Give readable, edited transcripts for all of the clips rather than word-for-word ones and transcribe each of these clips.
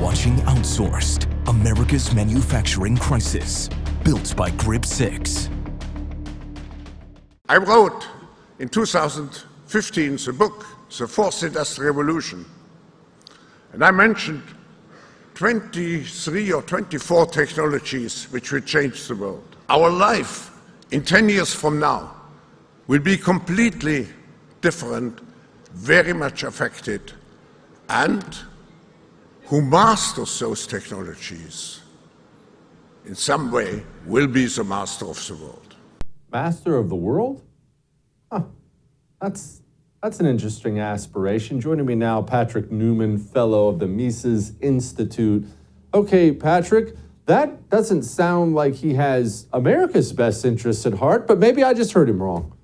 watching Outsourced, America's Manufacturing Crisis, built by Grip 6. I wrote in 2015 the book, The Fourth Industrial Revolution, and I mentioned 23 or 24 technologies which will change the world. Our life in 10 years from now will be completely different, very much affected, and who masters those technologies in some way will be the master of the world. Master of the world? Huh. That's an interesting aspiration. Joining me now, Patrick Newman, fellow of the Mises Institute. Okay, Patrick, that doesn't sound like he has America's best interests at heart, but maybe I just heard him wrong.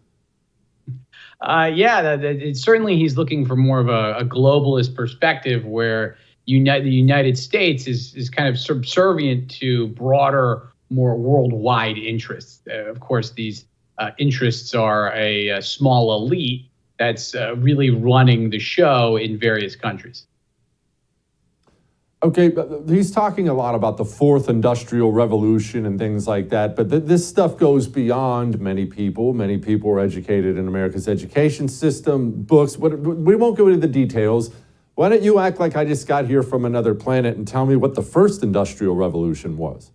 Certainly he's looking for more of a globalist perspective where the United States is kind of subservient to broader, more worldwide interests. Of course, these interests are a small elite that's really running the show in various countries. Okay, but he's talking a lot about the fourth industrial revolution and things like that, but this stuff goes beyond many people. Many people are educated in America's education system, books. We won't go into the details. Why don't you act like I just got here from another planet and tell me what the first industrial revolution was?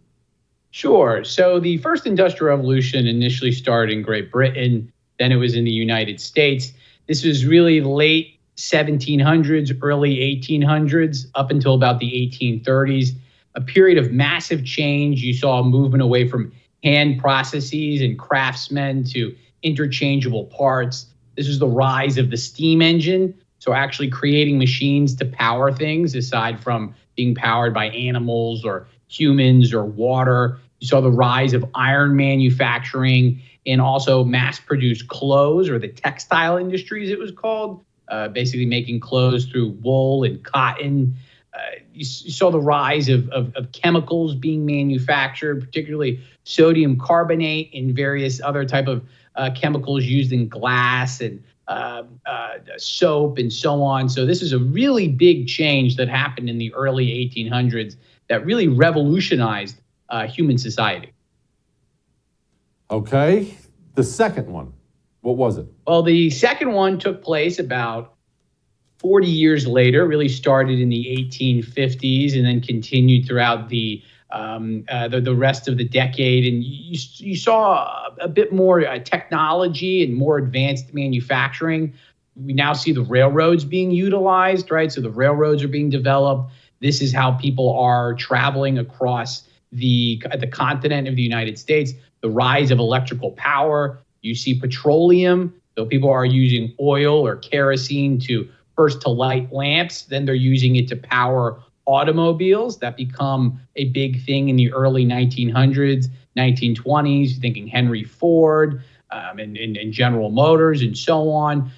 Sure. So the first industrial revolution initially started in Great Britain, then it was in the United States. This was really late 1700s, early 1800s, up until about the 1830s, a period of massive change. You saw a movement away from hand processes and craftsmen to interchangeable parts. This was the rise of the steam engine. So actually creating machines to power things aside from being powered by animals or humans or water. You saw the rise of iron manufacturing and also mass-produced clothes, or the textile industry, as it was called, basically making clothes through wool and cotton. You saw the rise of chemicals being manufactured, particularly sodium carbonate and various other type of chemicals used in glass and soap and so on. So this is a really big change that happened in the early 1800s that really revolutionized human society. Okay, the second one, what was it? Well, the second one took place about 40 years later, really started in the 1850s and then continued throughout the rest of the decade. And you saw a bit more technology and more advanced manufacturing. We now see the railroads being utilized, right? So the railroads are being developed. This is how people are traveling across the continent of the United States. The rise of electrical power. You see petroleum. So people are using oil or kerosene to light lamps. Then they're using it to power automobiles that become a big thing in the early 1900s, 1920s, thinking Henry Ford and General Motors and so on.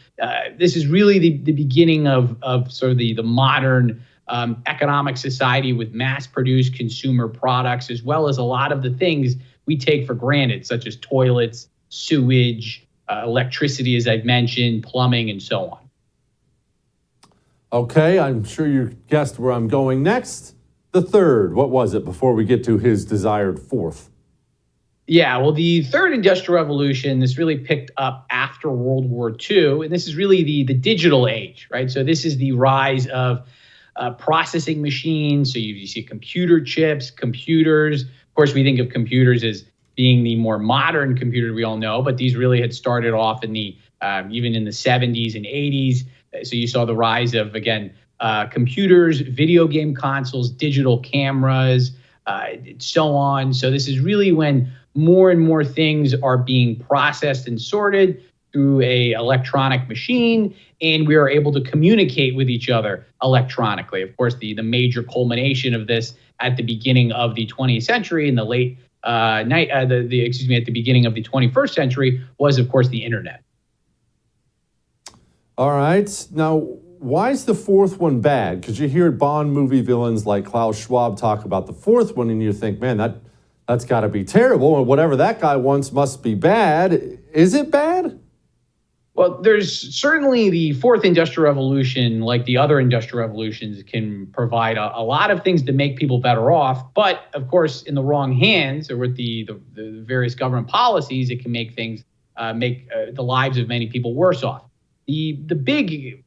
This is really the beginning of sort of the modern economic society with mass-produced consumer products, as well as a lot of the things we take for granted, such as toilets, sewage, electricity, as I've mentioned, plumbing, and so on. Okay, I'm sure you guessed where I'm going next. The third, what was it before we get to his desired fourth? Yeah, well, the third industrial revolution, this really picked up after World War II, and this is really the digital age, right? So this is the rise of processing machines. So you see computer chips, computers. Of course, we think of computers as being the more modern computer we all know, but these really had started off in the even in the 70s and 80s. So you saw the rise of, again, computers, video game consoles, digital cameras, so on. So this is really when more and more things are being processed and sorted through a electronic machine, and we are able to communicate with each other electronically. Of course, the major culmination of this at the beginning of the 20th century, in the late at the beginning of the 21st century, was, of course, the internet. All right. Now, why is the fourth one bad? Because you hear Bond movie villains like Klaus Schwab talk about the fourth one, and you think, man, that's got to be terrible, or whatever that guy wants must be bad. Is it bad? Well, there's certainly the fourth industrial revolution, like the other industrial revolutions, can provide a lot of things to make people better off. But of course, in the wrong hands or with the various government policies, it can make things make the lives of many people worse off. The big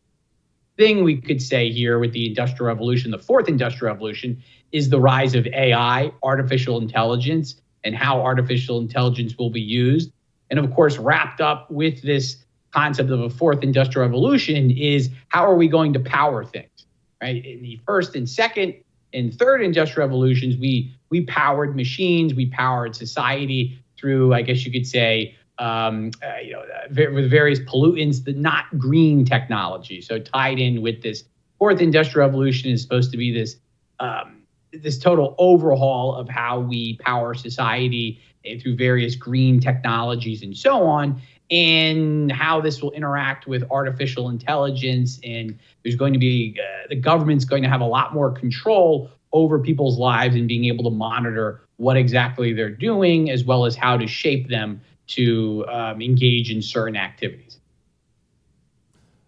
thing we could say here with the industrial revolution, the fourth industrial revolution, is the rise of AI, artificial intelligence, and how artificial intelligence will be used. And of course, wrapped up with this concept of a fourth industrial revolution is how are we going to power things, right? In the first and second and third industrial revolutions, we powered machines, we powered society through, I guess you could say, with various pollutants, the not green technology. So tied in with this fourth industrial revolution is supposed to be this total overhaul of how we power society through various green technologies and so on, and how this will interact with artificial intelligence. And there's going to be, the government's going to have a lot more control over people's lives and being able to monitor what exactly they're doing, as well as how to shape them to engage in certain activities.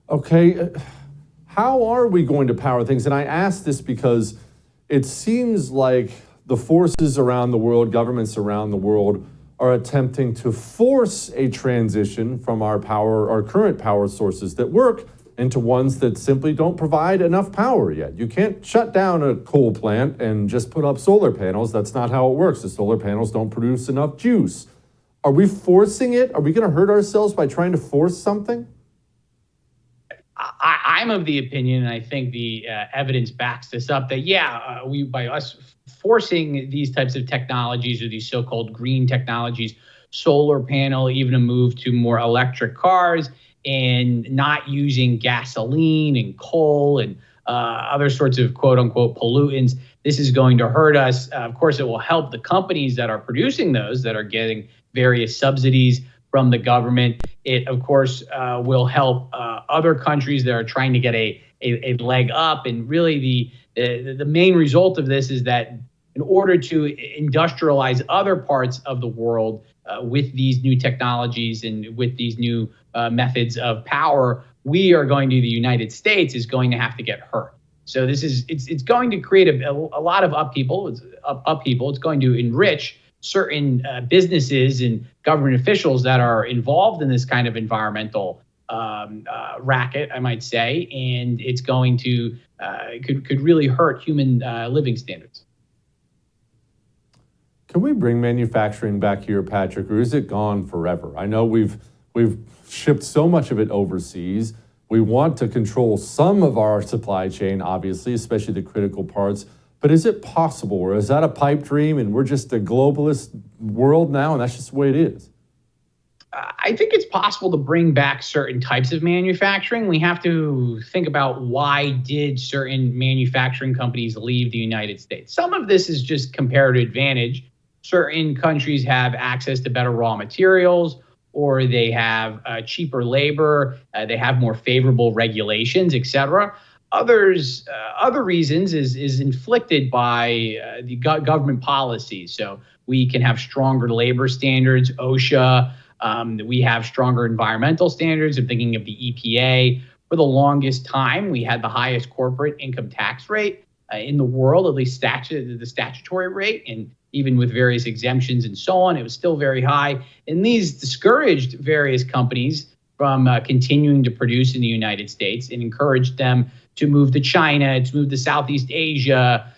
Okay, how are we going to power things? And I ask this because it seems like the forces around the world, governments around the world, are attempting to force a transition from our current power sources that work into ones that simply don't provide enough power yet. You can't shut down a coal plant and just put up solar panels. That's not how it works. The solar panels don't produce enough juice. Are we forcing it? Are we going to hurt ourselves by trying to force something? I'm of the opinion, and I think the evidence backs this up, that by us forcing these types of technologies, or these so-called green technologies, solar panel, even a move to more electric cars, and not using gasoline and coal and other sorts of quote-unquote pollutants, this is going to hurt us. Of course, it will help the companies that are producing those, that are getting various subsidies from the government. It, of course, will help other countries that are trying to get a leg up. And really, the main result of this is that in order to industrialize other parts of the world with these new technologies and with these new methods of power, we are going to, the United States is going to have to get hurt. So it's going to create a lot of upheaval. It's going to enrich certain businesses and government officials that are involved in this kind of environmental racket, I might say, and it's going to could really hurt human living standards. Can we bring manufacturing back here, Patrick, or is it gone forever? I know we've shipped so much of it overseas. We want to control some of our supply chain, obviously, especially the critical parts. But is it possible, or is that a pipe dream and we're just a globalist world now and that's just the way it is? I think it's possible to bring back certain types of manufacturing. We have to think about, why did certain manufacturing companies leave the United States? Some of this is just comparative advantage. Certain countries have access to better raw materials, or they have cheaper labor, they have more favorable regulations, et cetera. Other reasons is inflicted by the government policies. So we can have stronger labor standards, OSHA. We have stronger environmental standards. I'm thinking of the EPA. For the longest time, we had the highest corporate income tax rate in the world, at least the statutory rate, and even with various exemptions and so on, it was still very high. And these discouraged various companies from continuing to produce in the United States, and encouraged them to move to China, to move to Southeast Asia,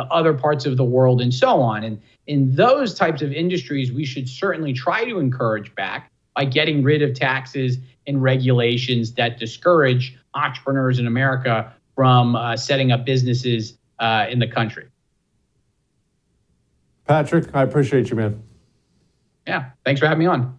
other parts of the world, and so on. And in those types of industries, we should certainly try to encourage back by getting rid of taxes and regulations that discourage entrepreneurs in America from setting up businesses in the country. Patrick, I appreciate you, man. Yeah, thanks for having me on.